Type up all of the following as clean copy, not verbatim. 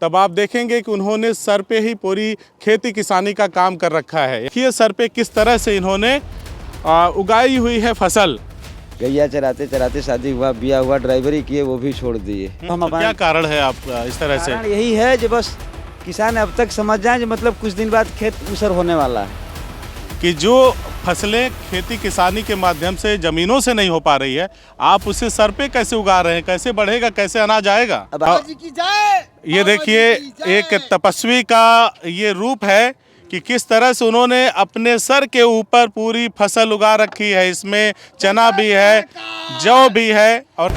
तब आप देखेंगे कि उन्होंने सर पे ही पूरी खेती किसानी का काम कर रखा है। देखिए सर पे किस तरह से इन्होंने उगाई हुई है फसल। गैया चराते चराते शादी हुआ, ब्याह हुआ, ड्राइवरी किए, वो भी छोड़ दिए। तो क्या कारण है आप इस तरह से? कारण यही है जो बस किसान अब तक समझ जाए जो मतलब कुछ दिन बाद खेत उसर होने वाला है कि जो फसलें खेती किसानी के माध्यम से ज़मीनों से नहीं हो पा रही है, आप उसे सर पे कैसे उगा रहे हैं, कैसे बढ़ेगा, कैसे अनाज आएगा। ये देखिए एक तपस्वी का ये रूप है कि किस तरह से उन्होंने अपने सर के ऊपर पूरी फसल उगा रखी है। इसमें चना भी है, जौ भी है। और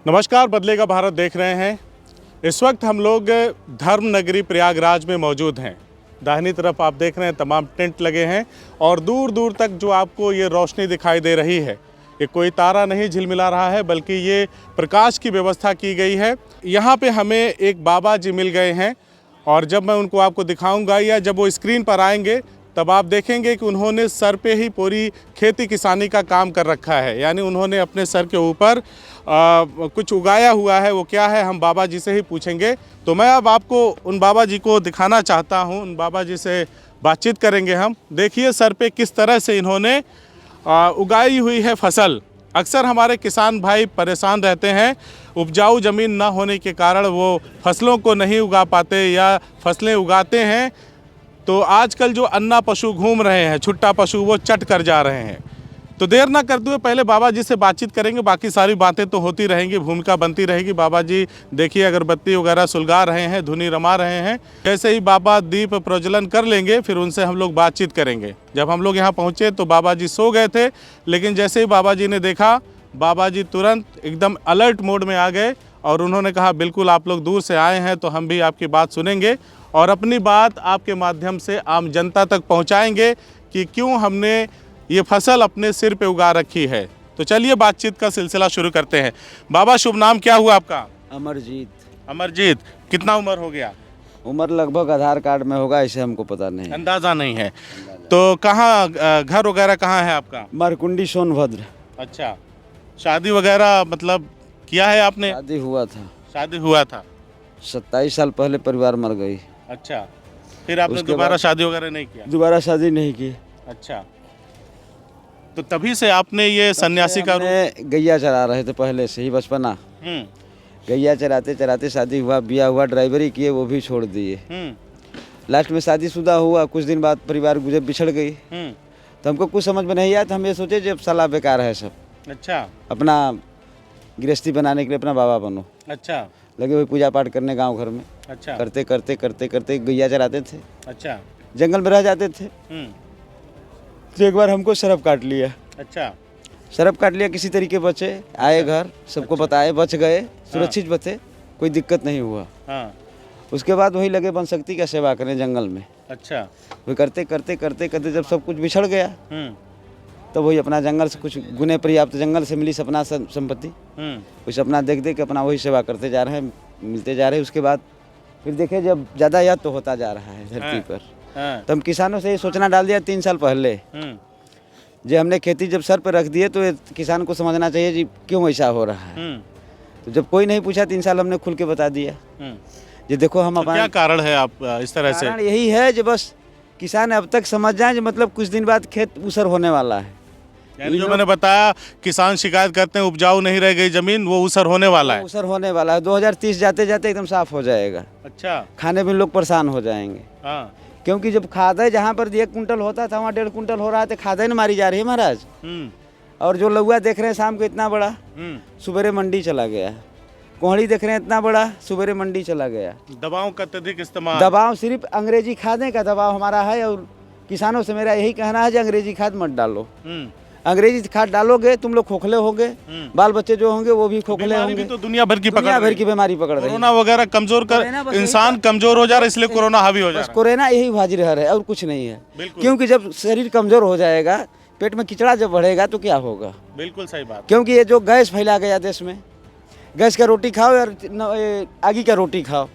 नमस्कार, बदलेगा भारत देख रहे हैं। इस वक्त हम लोग धर्म नगरी प्रयागराज में मौजूद हैं। दाहिनी तरफ आप देख रहे हैं तमाम टेंट लगे हैं और दूर दूर तक जो आपको ये रोशनी दिखाई दे रही है, ये कोई तारा नहीं झिलमिला रहा है, बल्कि ये प्रकाश की व्यवस्था की गई है। यहाँ पे हमें एक बाबा जी मिल गए हैं और जब मैं उनको आपको दिखाऊंगा या जब वो स्क्रीन पर आएंगे तब आप देखेंगे कि उन्होंने सर पे ही पूरी खेती किसानी का काम कर रखा है। यानी उन्होंने अपने सर के ऊपर कुछ उगाया हुआ है। वो क्या है, हम बाबा जी से ही पूछेंगे। तो मैं अब आपको उन बाबा जी को दिखाना चाहता हूँ। उन बाबा जी से बातचीत करेंगे हम। देखिए सर पे किस तरह से इन्होंने उगाई हुई है फसल। अक्सर हमारे किसान भाई परेशान रहते हैं, उपजाऊ ज़मीन ना होने के कारण वो फसलों को नहीं उगा पाते या फसलें उगाते हैं तो आजकल जो अन्ना पशु घूम रहे हैं, छुट्टा पशु, वो चट कर जा रहे हैं। तो देर ना करते हुए पहले बाबा जी से बातचीत करेंगे। बाकी सारी बातें तो होती रहेंगी, भूमिका बनती रहेगी। बाबा जी देखिए अगरबत्ती वगैरह सुलगा रहे हैं, धुनी रमा रहे हैं। जैसे ही बाबा दीप प्रज्वलन कर लेंगे फिर उनसे हम लोग बातचीत करेंगे। जब हम लोग यहाँ पहुँचे तो बाबा जी सो गए थे, लेकिन जैसे ही बाबा जी ने देखा, बाबा जी तुरंत एकदम अलर्ट मोड में आ गए और उन्होंने कहा बिल्कुल आप लोग दूर से आए हैं तो हम भी आपकी बात सुनेंगे और अपनी बात आपके माध्यम से आम जनता तक पहुंचाएंगे कि क्यों हमने ये फसल अपने सिर पे उगा रखी है। तो चलिए बातचीत का सिलसिला शुरू करते हैं। बाबा शुभ नाम क्या हुआ आपका? अमरजीत। अमरजीत, कितना उम्र हो गया? उम्र लगभग आधार कार्ड में होगा, इसे हमको पता नहीं, अंदाज़ा नहीं है। तो कहाँ घर वगैरह कहाँ है आपका? मरकुंडी सोनभद्र। अच्छा, शादी वगैरह मतलब किया है आपने? शादी हुआ था। शादी हुआ था 27 साल पहले परिवार मर गई। अच्छा, फिर आपने दोबारा शादी वगैरह नहीं किया? दोबारा शादी नहीं की। अच्छा, तो तभी से आपने ये सन्यासी का रूप? गैया चरा रहे थे पहले से ही, बचपना। गैया चराते चराते शादी हुआ, ब्याह हुआ, ड्राइवरी किए, वो भी छोड़ दिए। लास्ट में शादीशुदा हुआ, कुछ दिन बाद परिवार गुजर बिछड़ गई। तो हमको कुछ समझ में नहीं आया, तो हम ये सोचे जब साला बेकार है सब। अच्छा, अपना गृहस्थी बनाने के लिए अपना बाबा बनो। अच्छा, लगे हुए पूजा पाठ करने गांव घर में। अच्छा, करते करते करते करते गैया चराते थे। अच्छा, जंगल में रह जाते थे। तो एक बार हमको सरप काट लिया। अच्छा, सरप काट लिया, किसी तरीके बचे, आए घर, सबको बताए, बच गए, सुरक्षित बचे, कोई दिक्कत नहीं हुआ। हाँ। उसके बाद वही लगे वन शक्ति का सेवा करने जंगल में। अच्छा, वही करते करते करते करते जब सब कुछ बिछड़ गया तो वही अपना जंगल से कुछ गुने पर्याप्त जंगल से मिली सपना संपत्ति, कुछ अपना देख देख के अपना वही सेवा करते जा रहे हैं, मिलते जा रहे हैं। उसके बाद फिर देखे जब ज़्यादा याद तो होता जा रहा है धरती पर। तो हम किसानों से ये सोचना डाल दिया 3 साल पहले, जो हमने खेती जब सर पर रख दिए तो किसान को समझना चाहिए जी क्यों ऐसा हो रहा है। तो जब कोई नहीं पूछा 3 साल हमने खुल के बता दिया। ये देखो हम अपना क्या कारण है आप इस तरह से? कारण यही है जो बस किसान अब तक समझ जाए जो मतलब कुछ दिन बाद खेत उसर होने वाला है। यानी जो मैंने बताया, किसान शिकायत करते हैं उपजाऊ नहीं रह गई जमीन, वो उसर होने वाला है। उसर होने वाला है, 2030 जाते जाते एकदम साफ हो जाएगा। अच्छा, खाने में लोग परेशान हो जाएंगे। हाँ। क्योंकि जब खादय जहाँ पर 1 कुंटल होता था वहाँ 1.5 कुंटल हो रहा है, तो खादय न मारी जा रही है महाराज। और जो लौआ देख रहे हैं शाम को इतना बड़ा, सुबेरे मंडी चला गया। कोहड़ी देख रहे हैं इतना बड़ा, सुबेरे मंडी चला गया। दवाओं का अत्यधिक इस्तेमाल, दवाओं, सिर्फ अंग्रेजी खादे का दबाव हमारा है। और किसानों से मेरा यही कहना है कि अंग्रेजी खाद मत डालो। अंग्रेजी खाद डालोगे तुम लोग खोखले होगे, बाल बच्चे जो होंगे वो भी खोखले होंगे। तो दुनिया भर की बीमारी पकड़ रही है। कोरोना वगैरह कमजोर कर, इंसान कमजोर हो जा रहा है, इसलिए कोरोना हावी हो जा रहा है। कोरोना यही हाजिर है और कुछ नहीं है। क्योंकि जब शरीर कमजोर हो जाएगा, पेट में किचड़ा जब बढ़ेगा तो क्या होगा। बिल्कुल सही बात। क्योंकि ये जो गैस फैला गया देश में, गैस का रोटी खाओ या आगी का रोटी खाओ,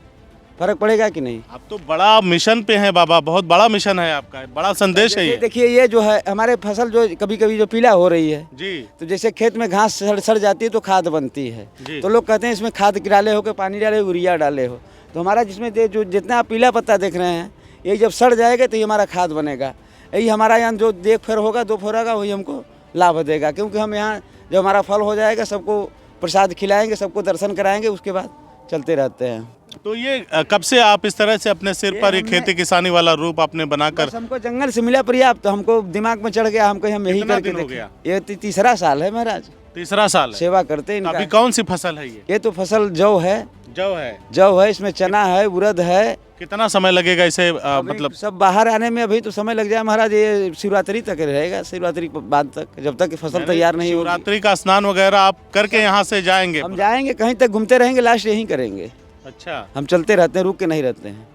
फर्क पड़ेगा कि नहीं। आप तो बड़ा मिशन पे हैं बाबा, बहुत बड़ा मिशन है आपका, बड़ा संदेश है ये ये। देखिए ये जो है हमारे फसल जो कभी कभी जो पीला हो रही है, जी तो जैसे खेत में घास सड़ जाती है तो खाद बनती है, जी। तो लोग कहते हैं इसमें खाद डाले हो कि पानी डाले यूरिया डाले हो, तो हमारा जिसमें जो जितना आप पीला पत्ता देख रहे हैं ये जब सड़ जाएगा तो ये हमारा खाद बनेगा। यही हमारा यहाँ जो देख फेर होगा 2 फेर होगा वही हमको लाभ देगा, क्योंकि हम यहाँ जब हमारा फल हो जाएगा सबको प्रसाद खिलाएंगे, सबको दर्शन कराएंगे, उसके बाद चलते रहते हैं। तो ये कब से आप इस तरह से अपने सिर पर ये खेती किसानी वाला रूप आपने बनाकर? बस हमको जंगल से मिला पर्याप्त, तो हमको दिमाग में चढ़ गया, हमको हम यही कितना करके दिन हो देखें। गया? ये तीसरा साल है महाराज, तीसरा साल है। सेवा करते हैं अभी इनका। कौन सी फसल है ये तो फसल जौ है, जौ है। इसमें चना है, उड़द है। कितना समय लगेगा इसे अभी मतलब? सब बाहर आने में अभी तो समय लग जाए महाराज, ये शिवरात्रि तक रहेगा, शिवरात्रि के बाद तक, जब तक फसल तैयार नहीं होगी। शिवरात्रि का स्नान वगैरह आप करके यहाँ से जाएंगे? हम जाएंगे कहीं तक घूमते रहेंगे, लास्ट यहीं करेंगे। अच्छा, हम चलते रहते हैं, रुक के नहीं रहते हैं।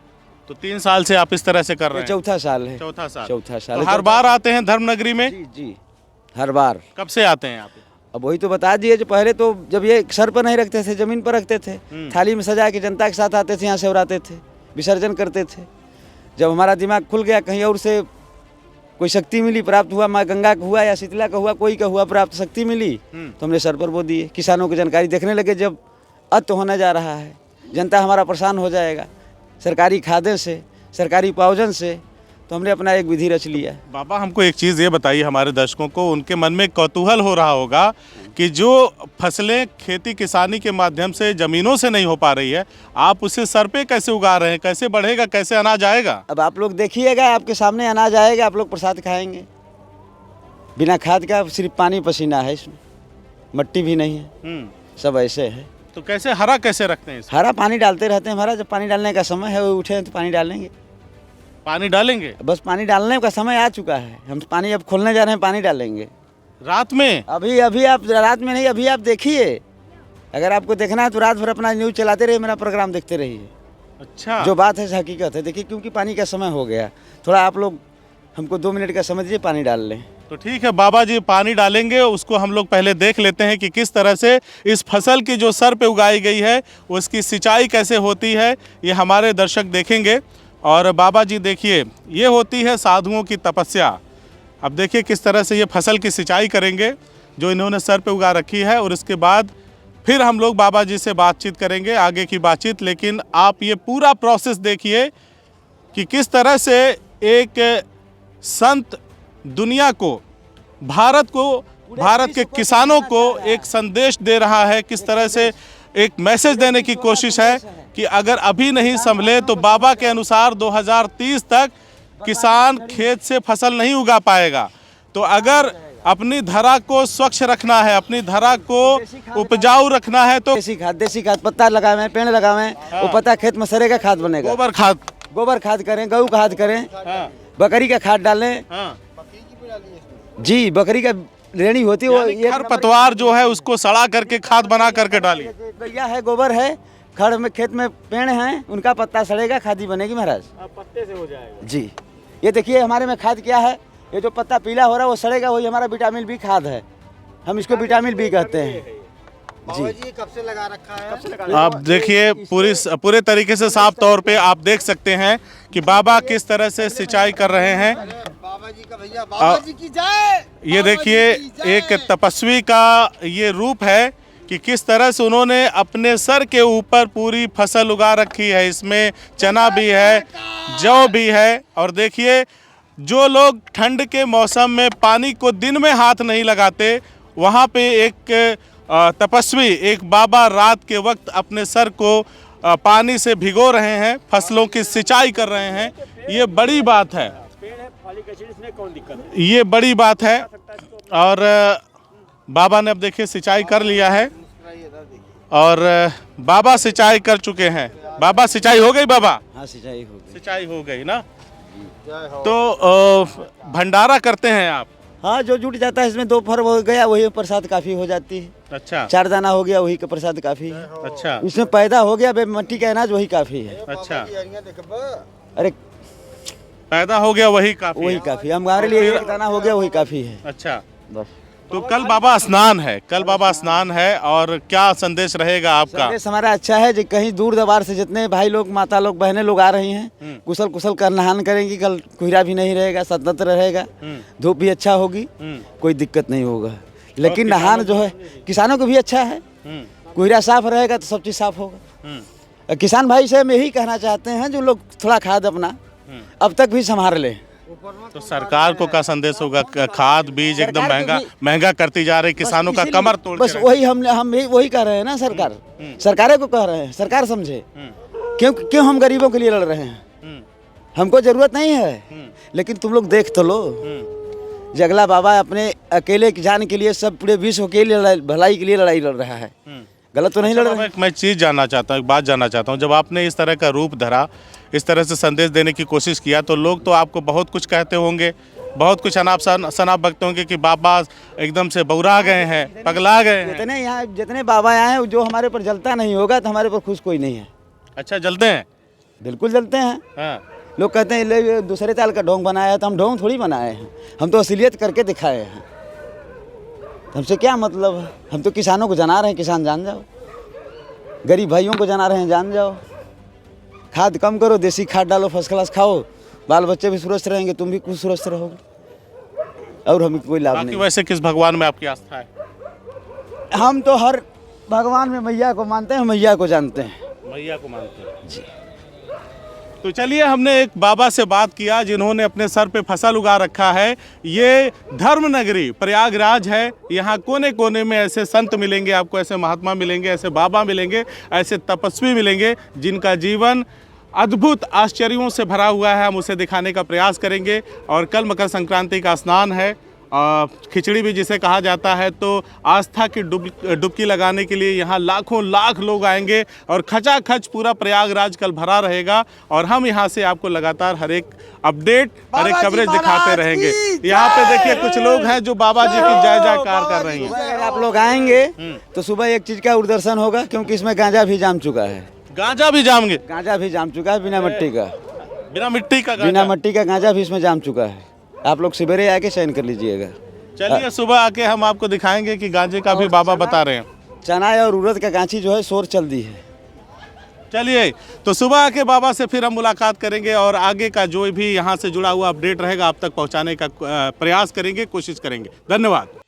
तो 3 साल से आप इस तरह से कर रहे हैं? चौथा साल है। चौथा साल। चौथा साल तो है। हर बार आते हैं धर्मनगरी में? जी जी, हर बार। कब से आते हैं आप? अब वही तो बता दिए, जो पहले तो जब ये सर पर नहीं रखते थे, जमीन पर रखते थे, थाली में सजा के जनता के साथ आते थे, यहाँ से उड़ाते थे, विसर्जन करते थे। जब हमारा दिमाग खुल गया, कहीं और से कोई शक्ति मिली, प्राप्त हुआ, माँ गंगा का हुआ या शीतला का हुआ, कोई का हुआ प्राप्त शक्ति मिली, तो हमने सर पर वो दिए। किसानों की जानकारी देखने लगे, जब अत होने जा रहा है, जनता हमारा परेशान हो जाएगा सरकारी खादे से, सरकारी पावजन से, तो हमने अपना एक विधि रच लिया। बाबा हमको एक चीज़ ये बताइए, हमारे दर्शकों को, उनके मन में कौतूहल हो रहा होगा कि जो फसलें खेती किसानी के माध्यम से ज़मीनों से नहीं हो पा रही है, आप उसे सर पे कैसे उगा रहे हैं? कैसे बढ़ेगा, कैसे अनाज आएगा? अब आप लोग देखिएगा, आपके सामने अनाज आएगा, आप लोग प्रसाद खाएंगे, बिना खाद का, सिर्फ पानी पसीना है इसमें, मट्टी भी नहीं है, सब ऐसे है। तो कैसे हरा कैसे रखते हैं इसे? हरा पानी डालते रहते हैं महाराज, जब पानी डालने का समय है, वो उठे तो पानी डालेंगे। पानी डालेंगे? बस पानी डालने का समय आ चुका है, हम पानी अब खोलने जा रहे हैं, पानी डालेंगे रात में? अभी आप रात में नहीं, अभी आप देखिए, अगर आपको देखना है तो रात भर अपना न्यूज़ चलाते रहिए, मेरा प्रोग्राम देखते रहिए। अच्छा, जो बात है हकीकत है। देखिए, क्योंकि पानी का समय हो गया, थोड़ा आप लोग हमको 2 मिनट का समय दीजिए, पानी डाल लें। तो ठीक है बाबा जी, पानी डालेंगे, उसको हम लोग पहले देख लेते हैं कि किस तरह से इस फसल की जो सर पे उगाई गई है उसकी सिंचाई कैसे होती है, ये हमारे दर्शक देखेंगे। और बाबा जी देखिए, ये होती है साधुओं की तपस्या। अब देखिए किस तरह से ये फसल की सिंचाई करेंगे जो इन्होंने सर पे उगा रखी है, और इसके बाद फिर हम लोग बाबा जी से बातचीत करेंगे, आगे की बातचीत। लेकिन आप ये पूरा प्रोसेस देखिए कि किस तरह से एक संत दुनिया को, भारत को, भारत के किसानों को एक संदेश दे रहा है, किस तरह से एक मैसेज देने की कोशिश है कि अगर अभी नहीं संभले तो बाबा के अनुसार 2030 तक किसान खेत से फसल नहीं उगा पाएगा। तो अगर अपनी धरा को स्वच्छ रखना है, अपनी धरा को उपजाऊ रखना है, तो देसी खाद पत्ता लगावें, पेड़ लगावें, वो पत्ता खेत में सरेगा, खाद बनेगा। गोबर खाद करें, गऊ खाद करें, बकरी का खाद डालें। जी, बकरी का रेणी होती है वो, ये खरपतवार जो है उसको सड़ा करके खाद बना करके डालिए। गैया है, गोबर है, खड़ में खेत में पेड़ हैं, उनका पत्ता सड़ेगा, खादी बनेगी महाराज, पत्ते से हो जाएगा। जी। ये देखिए हमारे में खाद क्या है, ये जो पत्ता पीला हो रहा है वो सड़ेगा, वही हमारा विटामिन बी खाद है, हम इसको विटामिन बी कहते हैं। जी, कब से लगा रखा है? कब से लगा? आप देखिए पूरे तरीके से साफ तौर पे आप देख सकते हैं कि बाबा किस तरह से सिंचाई कर रहे हैं। बाबा जी का भैया, बाबा जी की जय। ये देखिए एक तपस्वी का ये रूप है कि किस तरह से उन्होंने अपने सर के ऊपर पूरी फसल उगा रखी है। इसमें चना भी है, जौ भी है। और देखिए जो लोग ठंड के मौसम में पानी को दिन में हाथ नहीं लगाते, वहाँ पे एक तपस्वी, एक बाबा रात के वक्त अपने सर को पानी से भिगो रहे हैं, फसलों की सिंचाई कर रहे हैं। ये बड़ी बात है, ये बड़ी बात है। और बाबा ने अब देखिए सिंचाई कर लिया है, और बाबा सिंचाई कर चुके हैं। बाबा सिंचाई हो गई? बाबा हाँ, सिंचाई हो गई। सिंचाई हो गई ना। तो भंडारा करते हैं आप? हाँ, जो जुट जाता है इसमें 2 फर हो गया, वही प्रसाद काफ़ी हो जाती है। अच्छा, 4 दाना हो गया, वही का प्रसाद काफ़ी है। अच्छा, इसमें पैदा हो गया मट्टी का अनाज, वही काफ़ी है। अच्छा, अरे पैदा हो गया वही काफी वही है। काफ़ी, हमारे लिए 1 दाना हो गया, वही काफ़ी है। अच्छा, बस। तो कल बाबा स्नान है, कल बाबा स्नान है, और क्या संदेश रहेगा आपका? संदेश हमारा अच्छा है जो कहीं दूर दरार से जितने भाई लोग, माता लोग, बहनें लोग आ रही हैं, कुशल कुशल कर नहान करेंगी। कल कोहरा भी नहीं रहेगा, स्वतंत्र रहेगा, धूप भी अच्छा होगी, कोई दिक्कत नहीं होगा। लेकिन नहान जो है किसानों को भी अच्छा है, कोहरा साफ रहेगा तो सब चीज़ साफ होगा। किसान भाई से हम यही कहना चाहते हैं जो लोग थोड़ा खाद अपना अब तक भी संभाल लें। तो सरकार को क्या संदेश होगा? खाद बीज एकदम महंगा करती जा रही, किसानों का कमर तोड़ बस वही हम भी वही कह रहे हैं ना, सरकारें को कह रहे हैं, सरकार समझे। क्यों हम गरीबों के लिए लड़ रहे हैं? हमको जरूरत नहीं है, लेकिन तुम लोग देख तो लो, जगला बाबा अपने अकेले जान के लिए सब पूरे विश्व के लिए भलाई के लिए लड़ाई लड़ रहा है। गलत तो नहीं लड़ रहा है। मैं चीज़ जानना चाहता हूँ, एक बात जानना चाहता हूँ। जब आपने इस तरह का रूप धरा, इस तरह से संदेश देने की कोशिश किया, तो लोग तो आपको बहुत कुछ कहते होंगे, बहुत कुछ अनाप शनाप बकते होंगे कि बाबा एकदम से बौरा गए हैं, पगला गए हैं। जितने बाबा आए हैं, जो हमारे पर जलता नहीं होगा तो हमारे पर खुश कोई नहीं है। अच्छा, जलते हैं? बिल्कुल जलते हैं। हाँ। लोग कहते हैं ले दूसरे ताल का ढोंग बनाया है, तो हम ढोंग थोड़ी बनाए हैं, हम तो असलियत करके दिखाए हैं। हमसे क्या मतलब है? हम तो किसानों को जना रहे हैं, किसान जान जाओ। गरीब भाइयों को जना रहे हैं, जान जाओ। खाद कम करो, देसी खाद डालो, फर्स्ट क्लास खाओ, बाल बच्चे भी सुरक्षित रहेंगे, तुम भी कुछ सुरक्षित रहोगे, और हमें कोई लाभ नहीं। वैसे किस भगवान में आपकी आस्था है? हम तो हर भगवान में मैया को मानते हैं, मैया को जानते हैं। मैया को मानते हैं जी। तो चलिए, हमने एक बाबा से बात किया जिन्होंने अपने सर पे फसल उगा रखा है। ये धर्म नगरी प्रयागराज है। यहाँ कोने कोने में ऐसे संत मिलेंगे आपको, ऐसे महात्मा मिलेंगे, ऐसे बाबा मिलेंगे, ऐसे तपस्वी मिलेंगे जिनका जीवन अद्भुत आश्चर्यों से भरा हुआ है। हम उसे दिखाने का प्रयास करेंगे। और कल मकर संक्रांति का स्नान है, खिचड़ी भी जिसे कहा जाता है। तो आस्था की डुबकी लगाने के लिए यहाँ लाखों लाख लोग आएंगे और खचाखच पूरा प्रयागराज कल भरा रहेगा। और हम यहाँ से आपको लगातार हर एक अपडेट, हर एक कवरेज दिखाते रहेंगे। यहाँ पे देखिए कुछ लोग हैं जो बाबा जी की जय जयकार कर रहे हैं। अगर आप लोग आएंगे तो सुबह एक चीज़ का उदर्शन होगा, क्योंकि इसमें गांजा भी जाम चुका है। गांजा भी जामेंगे? गांजा भी जाम चुका है, बिना मिट्टी का। बिना मिट्टी का गांजा? बिना मिट्टी का गांजा भी इसमें जाम चुका है। आप लोग सवेरे आके चयन कर लीजिएगा। चलिए, सुबह आके हम आपको दिखाएंगे कि गांजे का भी बाबा बता रहे हैं। चना और उड़द का गांची जो है शोर चल दी है। चलिए, तो सुबह आके बाबा से फिर हम मुलाकात करेंगे और आगे का जो भी यहाँ से जुड़ा हुआ अपडेट रहेगा आप तक पहुँचाने का प्रयास करेंगे, कोशिश करेंगे। धन्यवाद।